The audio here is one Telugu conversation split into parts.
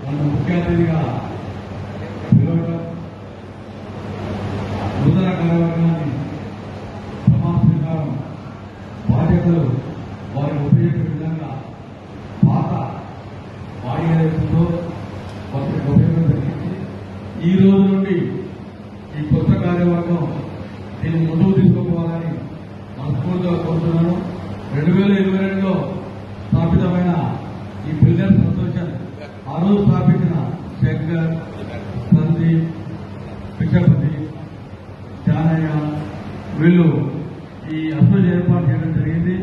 నన్ను ముఖ్య అతిథిగా పిలవడం, నూతన కార్యవర్గాన్ని ప్రమాణ స్వీకారం బాధ్యతలు వారికి ఉపయోగించే విధంగా పాత బాడీ ఏదైతుందో వారికి ఉపయోగం జరిగింది. ఈ రోజు నుండి ఈ కొత్త కార్యవర్గం దీన్ని ముందుకు తీసుకుపోవాలని మనస్ఫూర్తిగా కోరుతున్నాను. 2022లో స్థాపితమైన ఈ బిల్డర్స్ అసోసియేషన్ ఆ రోజు స్థాపించిన శంకర్, సందీప్, పిచ్చపతి, జానయ్య వీళ్ళు ఈ అసోసియేషన్ ఏర్పాటు చేయడం జరిగింది.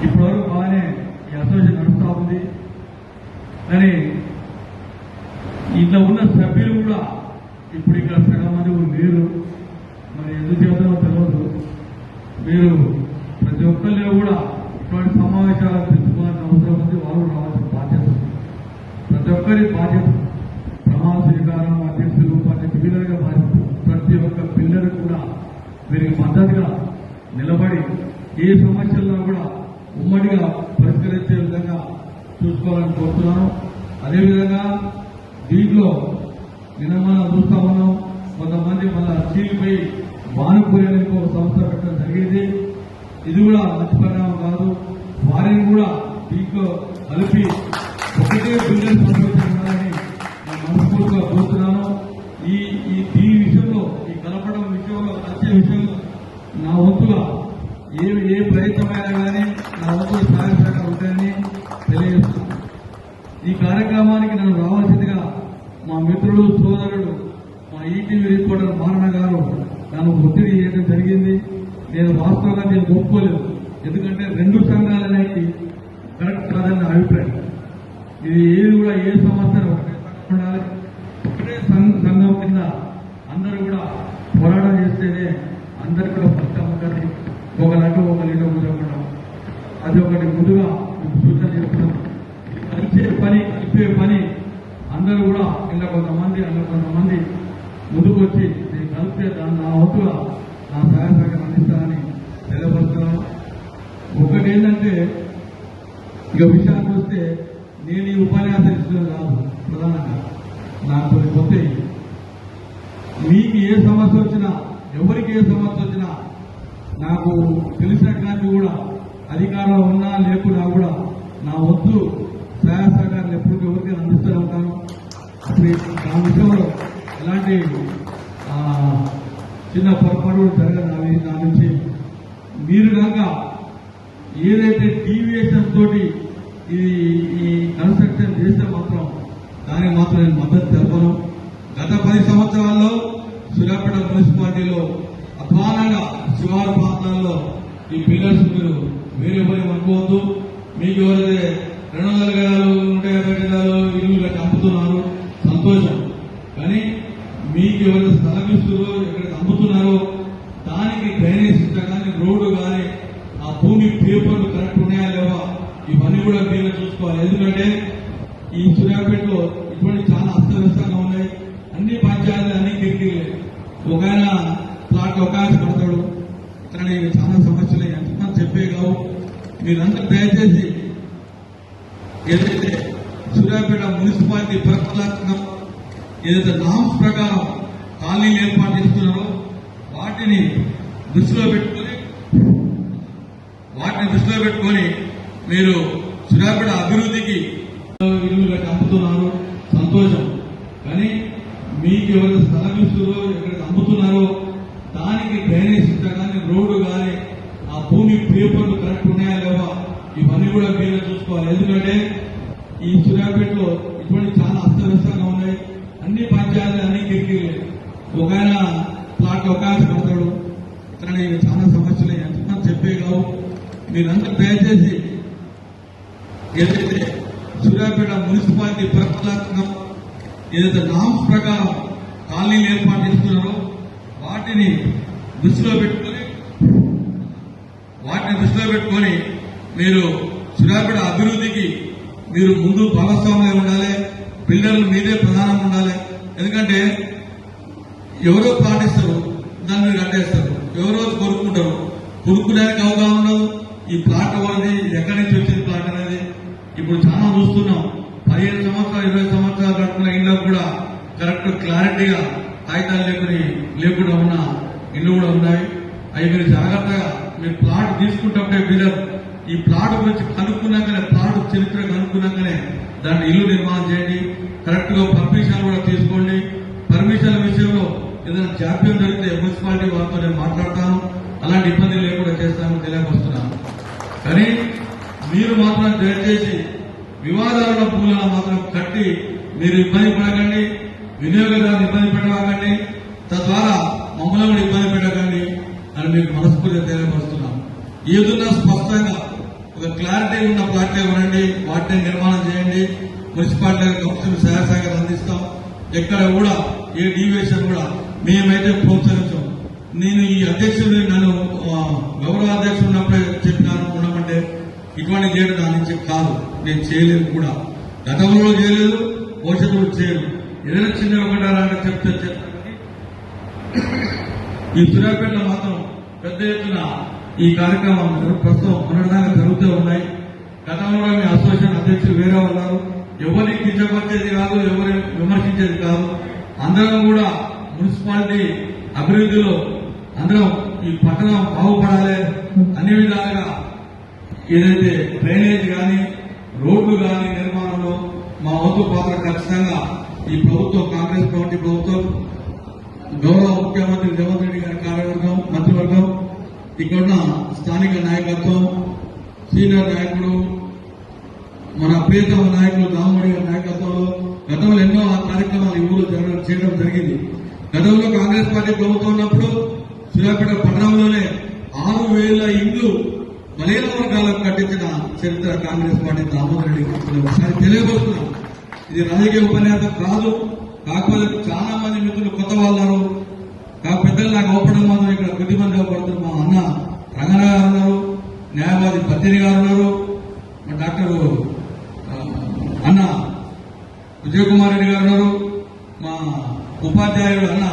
ఇప్పటివరకు బాగానే ఈ అసోసియేషన్ నడుస్తూ ఉంది. కానీ ఇంట్లో ఉన్న సభ్యులు కూడా ఇప్పుడు ఇక్కడ సగం మంది లేరు. మరి ఎందుకు చేద్దామో తెలియదు. మీరు ప్రతి ఒక్కరిలో కూడా ఇటువంటి సమావేశాలు పెంచుకోవాల్సిన అవసరం ఉంది. వాళ్ళు రావాల్సిన బాధ్యత ఉంది. ప్రతి ఒక్కరి బాధ్యత ప్రమాణ స్వీకారం, అధ్యక్షులు, పిల్లలుగా బాధ్యత. ప్రతి ఒక్క పిల్లలు కూడా వీరికి మద్దతుగా నిలబడి ఏ సమస్యల్లో కూడా ఉమ్మడిగా పరిష్కరించే విధంగా చూసుకోవాలని కోరుతున్నాను. అదేవిధంగా దీంట్లో నిన్న మనం చూస్తా ఉన్నాం, కొంతమంది మన చీలిపోయి బానుకోలేని ఒక సంస్థ పెట్టడం జరిగింది. ఇది కూడా మంచి పరిణామం కాదు. వారిని కూడా దీంట్లో కలిపి ఒకటే బిల్డర్స్ ఉండాలని నేను మనస్ఫూర్తిగా కోరుతున్నాను. ఈ విషయంలో, ఈ కలపడం విషయంలో, కలిసే విషయంలో నా వంతుగా ఏ ప్రయత్నమైనా కానీ నా వంతుగా సహాయ సహకారం ఉంటాయని తెలియజేస్తున్నాను. ఈ కార్యక్రమానికి నన్ను రావాల్సిందిగా మా మిత్రుడు, సోదరుడు, మా ఈటీవీ రిపోర్టర్ మారణ గారు నన్ను ఒత్తిడి చేయడం జరిగింది. నేను వాస్తవంగా నేను ఒప్పుకోలేదు. ఎందుకంటే 2 సంఘాలు అనేవి కరెక్ట్ కాదని నా అభిప్రాయం. ఇది ఏది కూడా ఏ సంస్థ ఒకటే సంఘం ఉండాలి. ఒకటే సంఘం కింద అందరూ కూడా పోరాటం చేస్తేనే అందరికీ కూడా ఫలితం ఉంటుంది. ఒకలంటూ ఒకరిలో కూర్చోకుండా అది ఒకటి ముందుగా మీకు సూచన చేస్తున్నాం. కలిపే పని అందరూ కూడా ఇలా కొంతమంది ముందుకు వచ్చి నేను కలిపితే దాన్ని నా వంతుగా నా సహాయ సహకారం అందిస్తానని తెలియపరుస్తున్నాను. ఒకటి ఏంటంటే, ఇక విషయానికి వస్తే నేను ఈ ఉపన్యాసం ఇస్తున్నాను కాదు. ప్రధానంగా నాకు కొన్ని కొత్త మీకు ఏ సమస్య వచ్చినా, ఎవరికి ఏ సమస్య వచ్చినా నాకు తెలిసిన కానీ కూడా అధికారంలో ఉన్నా లేకున్నా కూడా నా వంతు సహాయ సహకారాలు ఎప్పుడు ఎవరికైనా అందిస్తూనే ఉంటాను. అప్పుడు ఆ విషయంలో ఎలాంటి చిన్న పొరపాటు జరగదు నా నుంచి. మీరు కనుక ఏదైతే డీవియేషన్ తోటి ఈ కన్స్ట్రక్షన్ చేస్తే మాత్రం దానికి మాత్రం నేను మద్దతు తెలపను. గత 10 సంవత్సరాల్లో సూర్యాపేట మున్సిపాలిటీలో అధ్వానంగా శివారు ప్రాంతాల్లో ఈ పిల్లర్స్ మీరు వేరే పోయి అనుకోవద్దు. మీకు ఎవరైతే 200 గజాలు 150 గజాలు ఇల్లు అమ్ముతున్నారు, సంతోషం. కానీ మీకు ఎవరైతే స్థలం ఇస్తున్నారో, ఎక్కడికి అమ్ముతున్నారో దానికి డ్రైనేజ్ సిస్టమ్ కానీ, రోడ్డు కానీ, ఆ భూమి పేపర్లు కరెక్ట్ ఉన్నాయా లేవా, ఇవన్నీ కూడా మీరు చూసుకోవాలి. ఎందుకంటే ఈ సూర్యాపేటలో ఇటువంటి చాలా అస్తవ్యస్తంగా ఉన్నాయి. అన్ని పంచాయతీలు, అన్ని కిటికీలే. ఒక ఆయన ప్లాట్ ఒక ఆయన పడతాడు. కానీ చాలా సమస్యలు ఎంతమంది చెప్పే కావు. మీరంతా దయచేసి ఏదైతే సూర్యాపేట మున్సిపాలిటీ ప్రకటన ఏదైతే నామ్స్ ప్రకారం కాలనీలు ఏర్పాటు చేస్తున్నారో వాటిని దృష్టిలో పెట్టుకొని మీరు సూర్యాపేట అభివృద్ధికి ఇల్లు అమ్ముతున్నారు, సంతోషం. కానీ మీకు ఎవరైతే స్థలం ఇస్తున్నారో, ఎక్కడికి అమ్ముతున్నారో దానికి డ్రైనేజ్ సిస్టమ్ కానీ, రోడ్డు కానీ, ఆ భూమి పేపర్లు కరెక్ట్ ఉన్నాయా లేవా, ఇవన్నీ కూడా మీరు చూసుకోవాలి. ఎందుకంటే ఈ సూర్యాపేటలో ఇటువంటి చాలా అస్తవ్యస్తంగా ఉన్నాయి. అన్ని పంచాయతీలు, అన్ని కిటికీలే. ఒక ఆయన ప్లాట్ ఒక ఆయన పడతాడు. కానీ చాలా సమస్యలు ఎంతమంది చెప్పే కావు. మీరంతా దయచేసి ఏదైతే సూర్యాపేట మున్సిపాలిటీ ప్రకటన ఏదైతే నామ్స్ ప్రకారం కాలనీలు ఏర్పాటు చేస్తున్నారో వాటిని దృష్టిలో పెట్టుకొని మీరు సూర్యాపేట అభివృద్ధికి మీరు ముందు భాగస్వామ్యం ఉండాలి. బిల్డర్లు మీదే ప్రధానం ఉండాలి. ఎందుకంటే ఎవరో పాటిస్తారు, దాన్ని మీరు కట్టేస్తారు. ఎవరో కొనుక్కుంటారు. కొనుక్కునేందుకు అవగాహన ఉండదు. ఈ ప్లాట్ అనేది ఎక్కడి నుంచి వచ్చింది ప్లాట్ అనేది ఇప్పుడు చాలా చూస్తున్నాం. 15 సంవత్సరాలు 20 సంవత్సరాలు కట్టుకున్న ఇళ్ళకు కూడా కరెక్ట్ క్లారిటీగా కాగితాలు లేకుండా ఉన్న ఇల్లు కూడా ఉన్నాయి. అవి మీరు జాగ్రత్తగా మీరు ప్లాట్ తీసుకుంటే బిల్డర్ ఈ ప్లాట్ గురించి కనుక్కున్నాకనే ప్లాట్ చరిత్ర కనుక్కున్నాకనే దాన్ని ఇల్లు నిర్మాణం చేయండి. కరెక్ట్ గా పర్మిషన్ కూడా తీసుకోండి. పర్మిషన్ల విషయంలో ఏదైనా జాప్యం జరిగితే మున్సిపాలిటీ వారితో నేను మాట్లాడతాను. అలాంటి ఇబ్బంది లేకుండా చేస్తానని తెలియపరుస్తున్నాను. కానీ మీరు మాత్రం దయచేసి వివాదాల భూములను మాత్రం కట్టి మీరు ఇబ్బంది పడకండి, వినియోగదారులు ఇబ్బంది పెట్టకండి, తద్వారా మమ్మల్ని కూడా ఇబ్బంది పెట్టకండి అని మీకు మనస్ఫూర్తిగా తెలియపరుస్తున్నాం. ఏదున్నా స్పష్టంగా ఒక క్లారిటీ ఉన్న ప్లాట్లే ఉండండి, వాటిని నిర్మాణం చేయండి. మున్సిపాలిటీ కమిషన్ సహాయ సహకారం అందిస్తాం. ఎక్కడ కూడా ఏ డీవియేషన్ కూడా మేమైతే ప్రోత్సహించాం. నేను ఈ అధ్యక్షుడు నన్ను గౌరవ అధ్యక్షుడు ఉన్నప్పుడే చెప్పినాను ఉండమంటే ఇటువంటి చేయడం దాని నుంచి కాదు, నేను చేయలేదు కూడా, గతంలో చేయలేదు, భవిష్యత్తులో చేయను. ఏదైనా చిన్న ఒకటారంటే చెప్తే చెప్తాను. ఈ సూర్యాపేటలో మాత్రం పెద్ద ఎత్తున ఈ కార్యక్రమం ప్రస్తుతం మొన్నటిదాకా జరుగుతూ ఉన్నాయి. గతంలో మీ అసోసియేషన్ అధ్యక్షులు వేరే ఉన్నారు. ఎవరిని కించపరిచేది కాదు, ఎవరిని విమర్శించేది కాదు. అందరం కూడా మున్సిపాలిటీ అభివృద్ధిలో అందరం ఈ పట్టణం బాగుపడాలి అన్ని విధాలుగా ఏదైతే డ్రైనేజ్ కానీ రోడ్లు కానీ నిర్మాణంలో మా వంతు పాత్ర ఖచ్చితంగా ఈ ప్రభుత్వం కాంగ్రెస్ పార్టీ ప్రభుత్వం గౌరవ ముఖ్యమంత్రి రేవంత్ రెడ్డి గారి కార్యవర్గం మంత్రివర్గం ఇక్కడున్న స్థానిక నాయకత్వం సీనియర్ నాయకుడు మన ప్రియతమ నాయకులు రామరెడ్డి గారి నాయకత్వంలో గతంలో ఎన్నో కార్యక్రమాలు ఈ ఊరు చేయడం జరిగింది. గతంలో కాంగ్రెస్ పార్టీ ప్రభుత్వం ఉన్నప్పుడు సూర్యాపేట పట్టణంలోనే 6,000 ఇండ్లు బలహీన వర్గాలకు కట్టించిన చరిత్ర కాంగ్రెస్ పార్టీ దామోదర్ రెడ్డి ఒకసారి తెలియబోతున్నాం. ఇది రాజకీయ ఉపన్యాసం కాదు. కాకపోతే చాలా మంది మిత్రులు కొత్త వాళ్ళు పెద్దలు నాకు అవపడడం మాత్రం ఇక్కడ కొద్ది మంది అవపడుతున్నారు. మా అన్న రంగన్న గారు ఉన్నారు, న్యాయవాది పత్తిని గారు ఉన్నారు, డాక్టర్ అన్న విజయ్ కుమార్ రెడ్డి గారు ఉన్నారు, మా ఉపాధ్యాయుడు అన్న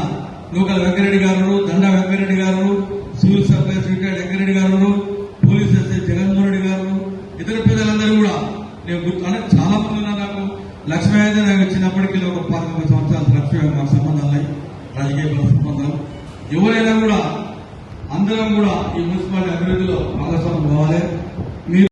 లోకల్ వెంకరెడ్డి గారు, దండా వెంకరెడ్డి గారు, సివిల్ సప్లైస్ రిటైర్డ్ వెంకరెడ్డి గారు, పోలీస్ ఎస్ఐ జగన్మోహన్ రెడ్డి గారు, ఇతర పెద్దలందరూ కూడా నేను చాలా మంది ఉన్నారు. నాకు లక్ష్మీ అయితే నాకు చిన్నప్పటికీ ఒక 15 సంవత్సరాల లక్ష్మీ మాకు సంబంధాలు ఉన్నాయి, రాజకీయ సంబంధాలు. ఎవరైనా కూడా అందరం కూడా ఈ మున్సిపాలిటీ అభివృద్ధిలో భాగస్వామ్యం కావాలి.